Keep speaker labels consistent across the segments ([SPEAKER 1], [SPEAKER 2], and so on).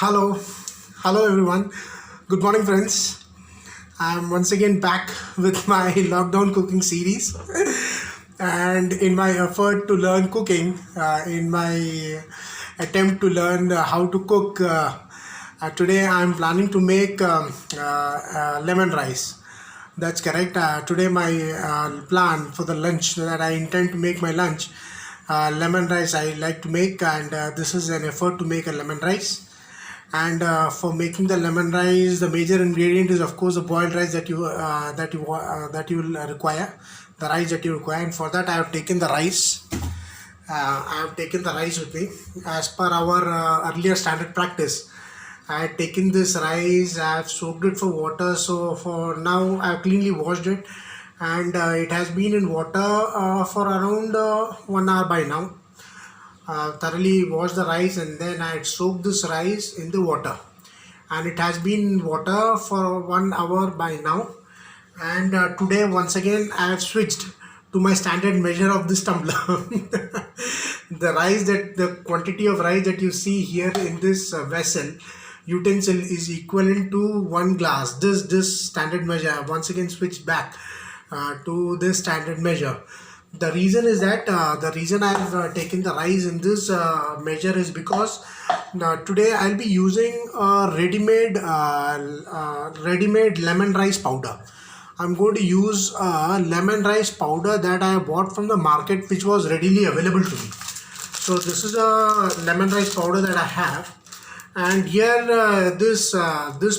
[SPEAKER 1] Hello, hello everyone. Good morning, friends. I'm once again back with my lockdown cooking series, and in my effort to learn cooking, in my attempt to learn how to cook, today I'm planning to make lemon rice. That's correct. Today my plan for the lunch that I intend to make my lunch, lemon rice I like to make, and this is an effort to make a lemon rice. And for making the lemon rice, the major ingredient is of course the boiled rice that you will require, the rice that you require. And for that, I have taken the rice. I have taken the rice with me as per our earlier standard practice. I had taken this rice, I have soaked it for water. So for now, I have cleanly washed it, and it has been in water for around 1 hour by now. Thoroughly wash the rice, and then I had soaked this rice in the water, and it has been in water for 1 hour by now. And today once again I have switched to my standard measure of this tumbler. The quantity of rice that you see here in this vessel utensil is equivalent to 1 glass. This standard measure I have once again switched back to this standard measure. The reason is that the reason I've taken the rice in this measure is because today I'll be using ready-made lemon rice powder. I'm going to use lemon rice powder that I bought from the market, which was readily available to me. So this is a lemon rice powder that I have, and here this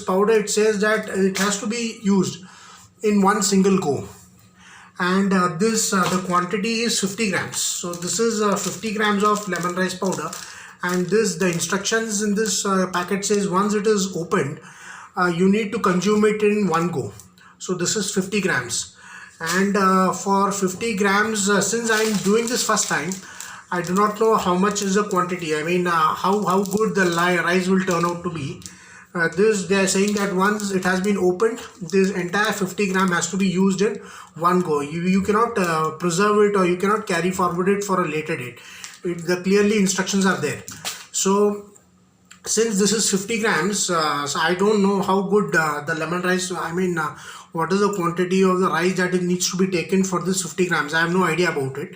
[SPEAKER 1] powder, it says that it has to be used in one single go. And the quantity is 50 grams. So this is 50 grams of lemon rice powder, and the instructions in this packet says once it is opened, you need to consume it in one go. So this is 50 grams, and for 50 grams, since I'm doing this first time, I do not know how much is the quantity. I mean, how good the rice will turn out to be. They are saying that once it has been opened, this entire 50 gram has to be used in one go. You cannot preserve it, or you cannot carry forward it for a later date. The clearly instructions are there. So since this is 50 grams, so I don't know how good the lemon rice, what is the quantity of the rice that it needs to be taken for this 50 grams. I have no idea about it.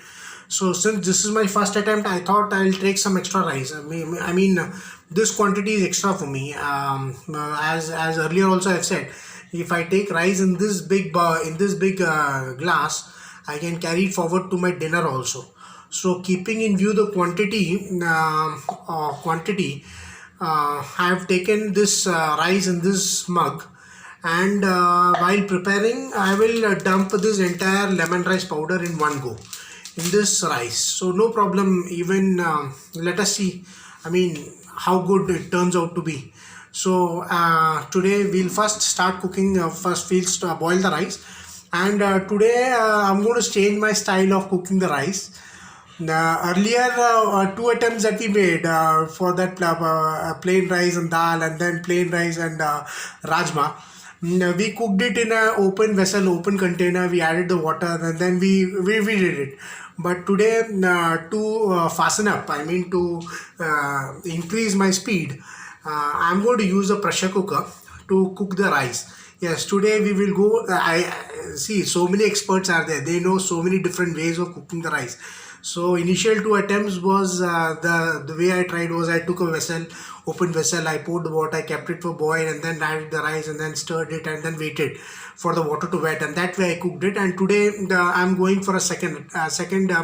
[SPEAKER 1] So since this is my first attempt, I thought I'll take some extra rice. This quantity is extra for me. As earlier also I've said, if I take rice in this big glass, I can carry it forward to my dinner also. So keeping in view the quantity, I have taken this rice in this mug, and while preparing, I will dump this entire lemon rice powder in one go in this rice. So no problem. Even let us see, how good it turns out to be. So today we'll first start cooking. First we'll boil the rice, and today I'm going to change my style of cooking the rice. Earlier two attempts that we made for that plain rice and dal, and then plain rice and rajma. We cooked it in an open vessel, open container. We added the water, and then we did it. But today, to fasten up, to increase my speed, I'm going to use a pressure cooker to cook the rice. Yes, today we will go. I see so many experts are there. They know so many different ways of cooking the rice. So initial two attempts was the way I tried was I took a vessel, open vessel, I poured the water, I kept it for boil, and then added the rice, and then stirred it, and then waited for the water to wet, and that way I cooked it. And today I'm going for a second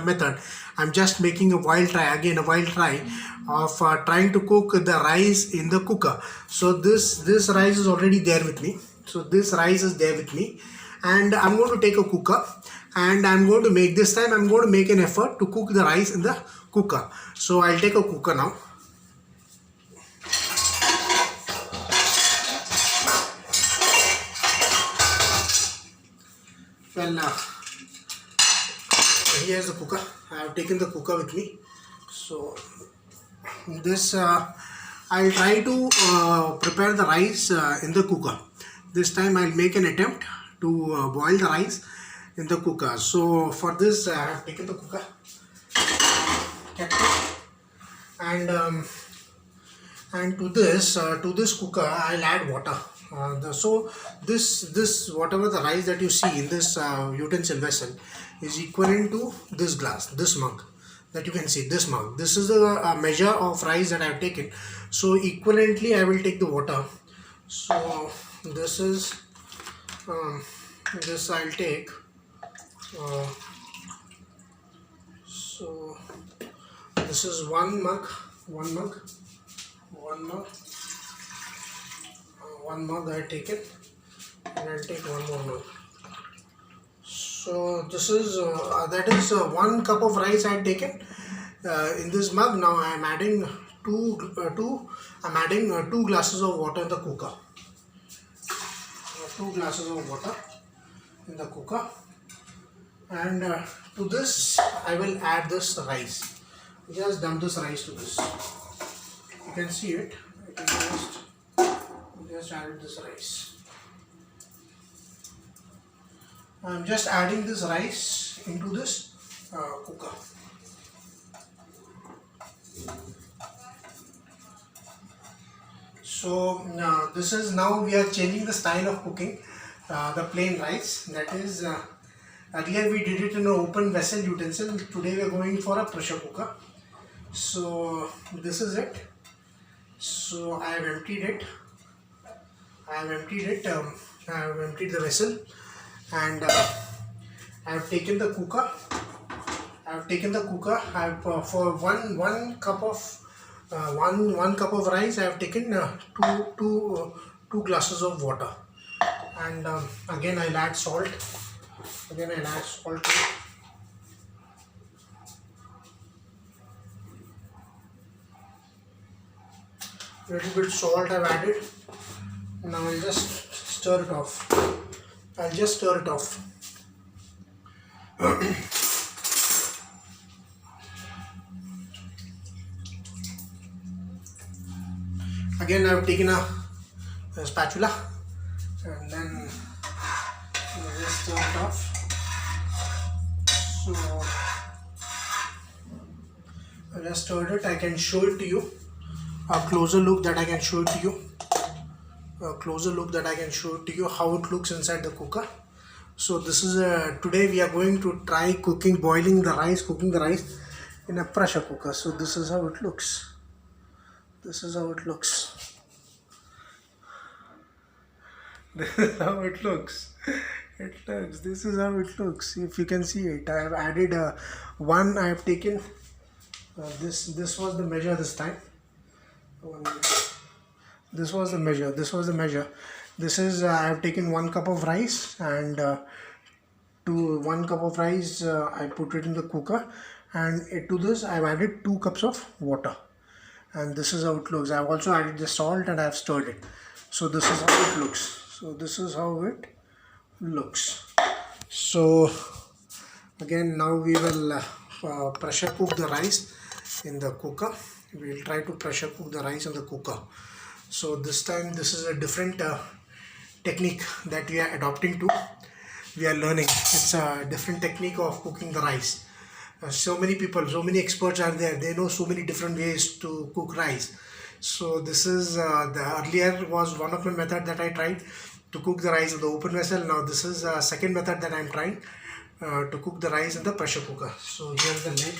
[SPEAKER 1] method. I'm just making a wild try of trying to cook the rice in the cooker. So this rice is already there with me. And I'm going to take a cooker, and I'm going to make an effort to cook the rice in the cooker. So I'll take a cooker now. Well, here's the cooker. I have taken the cooker with me. So this I'll try to prepare the rice in the cooker. This time I'll make an attempt to boil the rice in the cooker. So for this, I have taken the cooker, kept it, and And to this cooker I'll add water. So this whatever the rice that you see in this utensil vessel is equivalent to this glass, this mug that you can see, this mug. This is the measure of rice that I have taken. So equivalently I will take the water. So this is this I'll take. So this is one mug, one mug I take it, and I'll take one more mug. So this is that is 1 cup of rice I had taken in this mug. Now I am adding two glasses of water in the cooker. 2 glasses of water in the cooker, and to this I will add this rice. Just dump this rice to this. You can see it. I can just add this rice. I'm just adding this rice into this cooker. So this is, now we are changing the style of cooking the plain rice. That is, earlier we did it in an open vessel utensil. Today we are going for a pressure cooker. So this is it. So I have emptied it. I have emptied the vessel, and I have taken the cooker. I have for one cup of one cup of rice. I have taken two glasses of water, and again I'll add salt. Little bit salt I've added. Now I'll just stir it off. Again I've taken a spatula, and then I'll just stir it off. So I just stirred it. I can show it to you. A closer look that I can show it to you. How it looks inside the cooker. So this is today we are going to try cooking the rice in a pressure cooker. So this is how it looks. This is how it looks. This is how it looks. This is how it looks. If you can see it, I have added one. I have taken this was the measure this time. This was the measure. This is I have taken 1 cup of rice, and to 1 cup of rice I put it in the cooker, and to this I have added 2 cups of water, and this is how it looks. I have also added the salt, and I have stirred it. So this is how it looks. So again, now we will pressure cook the rice in the cooker. We will try to pressure cook the rice in the cooker. So this time this is a different technique that we are adopting to. We are learning. It's a different technique of cooking the rice. So many people, so many experts are there. They know so many different ways to cook rice. So this is the earlier was one of my method that I tried to cook the rice in the open vessel. Now this is a second method that I am trying to cook the rice in the pressure cooker. So here's the lid.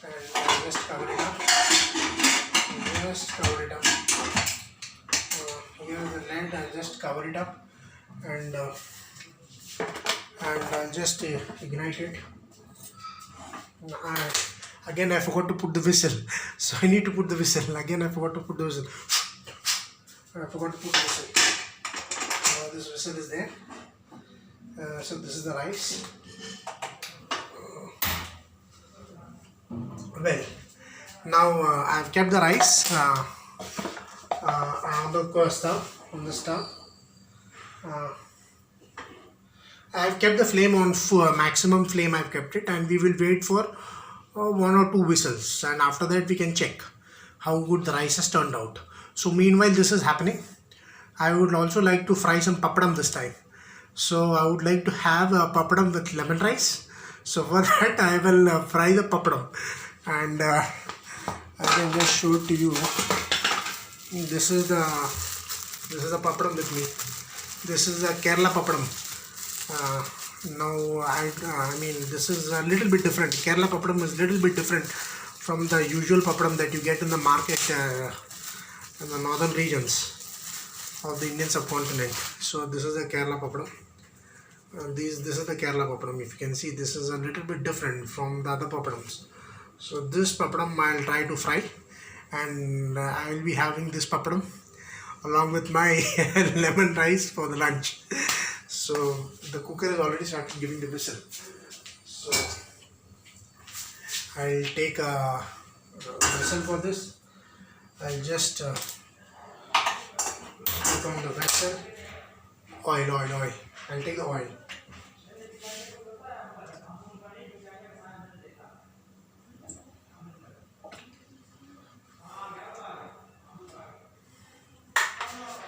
[SPEAKER 1] And I'll just cover it up. Here's the lid. I'll just cover it up, and I'll just ignite it. Again I forgot to put the whistle, so I need to put the whistle. Again I forgot to put the whistle. This whistle is there. So this is the rice. Well, now I have kept the rice on the stove. I have kept the flame on maximum flame. I have kept it, and we will wait for 1 or 2 whistles, and after that we can check how good the rice has turned out. So meanwhile this is happening, I would also like to fry some papadam this time. So I would like to have a papadam with lemon rice. So for that I will fry the papadam, and I can just show it to you. This is the papadam with me. This is the Kerala papadam. Now I mean, this is a little bit different. Kerala papadam is a little bit different from the usual papadam that you get in the market in the northern regions of the Indian subcontinent. So this is the Kerala papadam. This is the Kerala papadam. If you can see, this is a little bit different from the other papadams. So this papadam I'll try to fry, and I will be having this papadam along with my lemon rice for the lunch. So the cooker has already started giving the whistle. So I'll take a vessel for this. I'll just put on the vessel. Oil. I'll take the oil.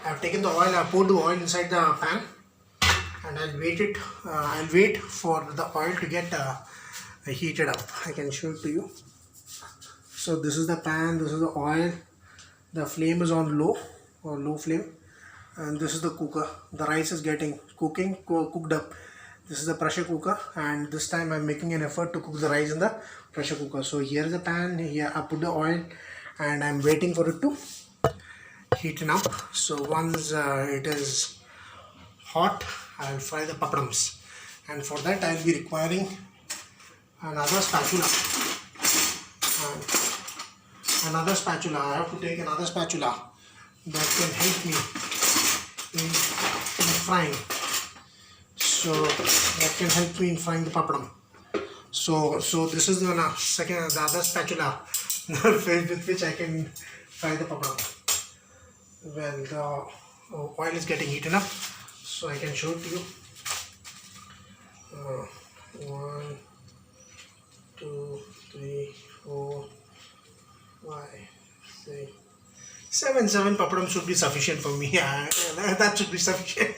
[SPEAKER 1] I've taken the oil. I poured the oil inside the pan, and I'll wait it. I'll wait for the oil to get heated up. I can show it to you. So this is the pan. This is the oil. The flame is on low flame, and this is the cooker. The rice is getting cooked up. This is the pressure cooker, and this time I'm making an effort to cook the rice in the pressure cooker. So here is the pan. Here I put the oil, and I'm waiting for it to heaten up. So once it is hot, I'll fry the papadams, and for that I'll be requiring another spatula. I have to take another spatula that can help me in frying. So that can help me in frying the papadam. So this is the other spatula with which I can fry the papadam. Well, the oil is getting heated up, so I can show it to you. 1, 2, 3, 4, 5, 6, 7 papadam should be sufficient for me. That should be sufficient.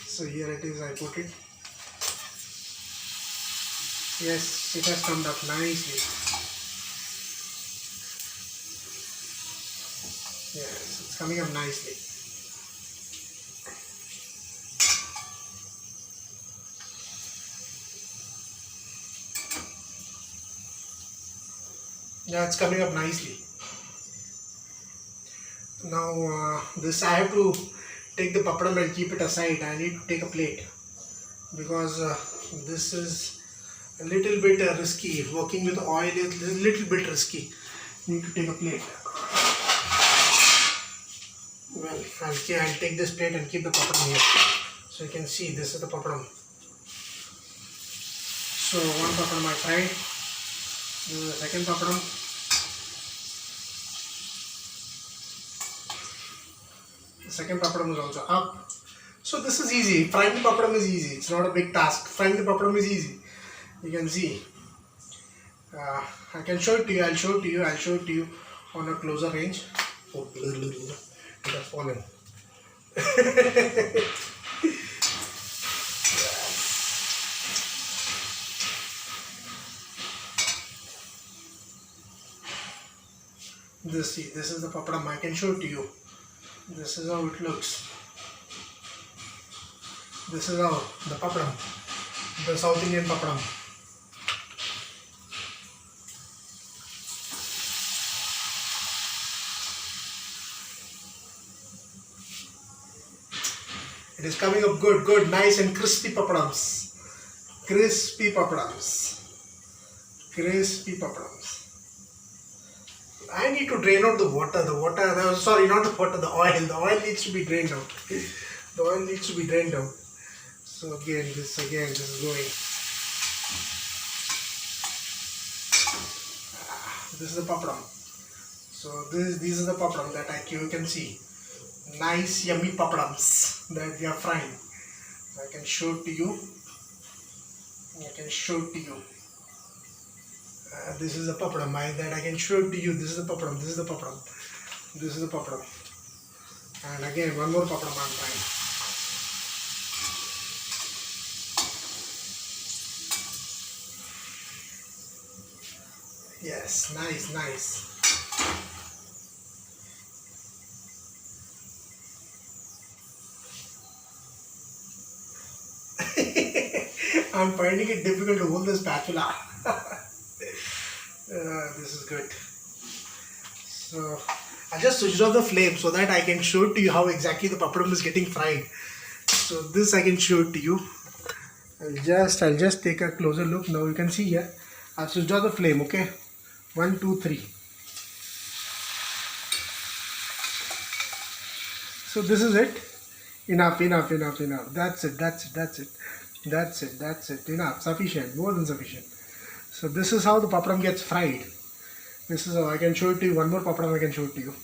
[SPEAKER 1] So here it is. I put it. Yes, it has come up nicely. Yes, it's coming up nicely. Yeah, it's coming up nicely. Now this I have to take the papadam and keep it aside. I need to take a plate because this is a little bit risky. Working with oil is a little bit risky. Need to take a plate. Well, I'll take this plate and keep the papadam here. So you can see this is the papadam. So one papadam I fried. This is the second papadam. The second papadam is also up. So this is easy. Frying the papadam is easy. It's not a big task. Frying the papadam is easy. You can see. I can show it to you. I'll show it to you on a closer range. Oh, it has fallen. This is the papadam. I can show it to you. This is how it looks. This is how the papadam, the South Indian papadam. It is coming up good, nice and crispy papadams. Crispy papadams. I need to drain out the water. Sorry, not the water, the oil. The oil needs to be drained out. The oil needs to be drained out. So again, this is going. This is the papadam. So these are the papadam that you can see. Nice yummy papadams that we are frying. I can show it to you. This is the papadam that I can show it to you. This is the papadam. And again, one more papadam I'm frying. Yes, nice, nice. I'm finding it difficult to hold the spatula. This is good. So I just switched off the flame so that I can show to you how exactly the papadam is getting fried. So this I can show it to you. I'll just take a closer look. Now you can see here. I've switched off the flame. Okay, 1, 2, 3. So this is it. Enough. That's it. Enough. Sufficient. More than sufficient. So this is how the papadam gets fried. This is how I can show it to you. One more papadam I can show it to you.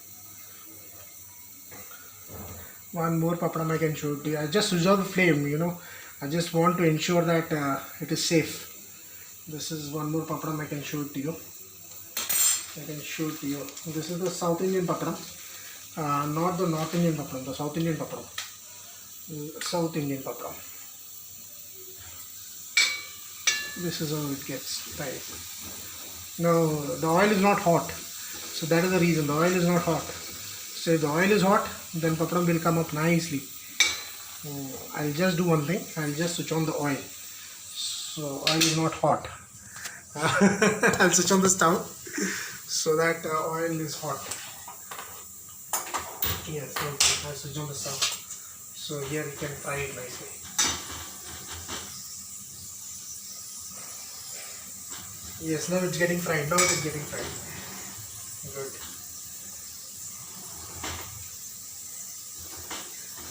[SPEAKER 1] One more papadam I can show it to you. I just switched off the flame, I just want to ensure that it is safe. This is one more papadam I can show it to you. This is the South Indian papadam. Not the North Indian papadam, the South Indian papadam. This is how it gets fried. Now the oil is not hot, so that is the reason the oil is not hot. So if the oil is hot, then papadam will come up nicely. I'll just do one thing. I'll just switch on the oil. So oil is not hot. I'll switch on the stove so that oil is hot. Yes, okay. I'll switch on the stove. So here you can fry it nicely. Yes, now it's getting fried. Good.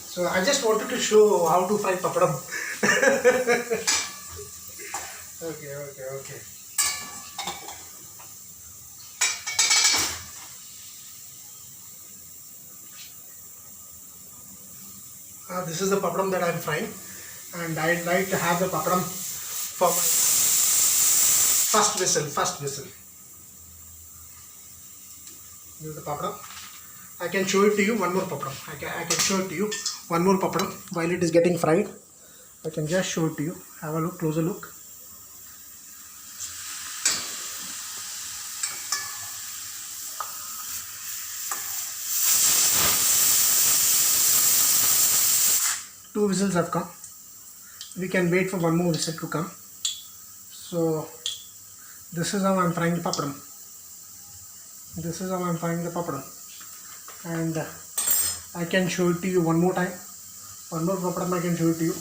[SPEAKER 1] So I just wanted to show how to fry papadam. Okay. This is the papadam that I am frying, and I'd like to have the papadam for my first whistle. This is the papadam. I can show it to you. One more papadam. I can show it to you. One more papadam while it is getting fried. I can just show it to you. Have a look, closer look. Two whistles have come. We can wait for one more whistle to come. So this is how I am frying the papadam. And I can show it to you one more time. One more papadam I can show it to you.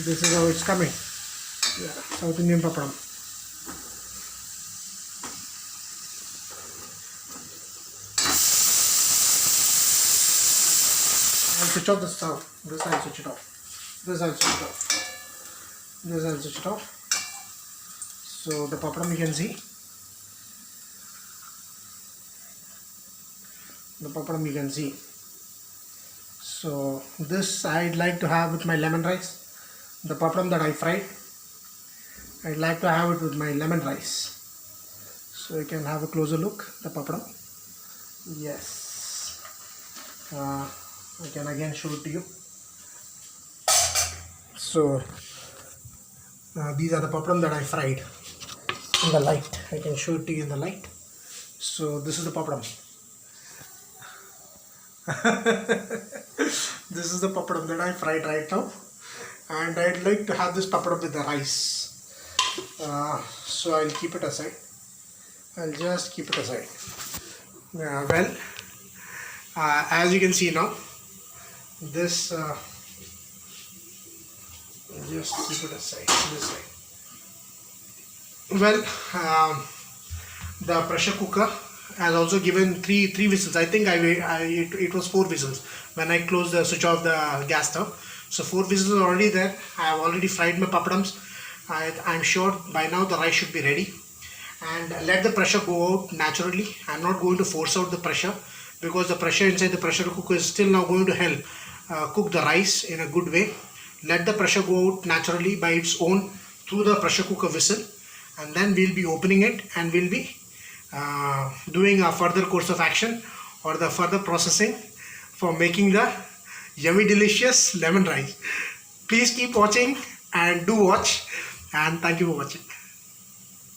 [SPEAKER 1] This is how it's coming. Yeah, South Indian papadam. I'll switch off the stove. This I'll switch it off. So the papadam you can see. So this I'd like to have with my lemon rice. The papadam that I fried, I'd like to have it with my lemon rice. So you can have a closer look. The papadam. Yes. I can again show it to you. So these are the papadam that I fried in the light. I can show it to you in the light. So this is the papadam. This is the papadam that I fried right now, and I'd like to have this papadam with the rice. So I'll keep it aside. I'll just keep it aside. As you can see now, this just keep it aside this side. The pressure cooker has also given three whistles. I think it was 4 whistles when I closed the switch off the gas stove. So 4 whistles are already there. I have already fried my papadams. I'm sure by now the rice should be ready. And let the pressure go out naturally. I'm not going to force out the pressure, because the pressure inside the pressure cooker is still now going to help cook the rice in a good way. Let the pressure go out naturally by its own through the pressure cooker whistle, and then we'll be opening it and we'll be doing a further course of action or the further processing for making the yummy delicious lemon rice. Please keep watching and do watch, and thank you for watching.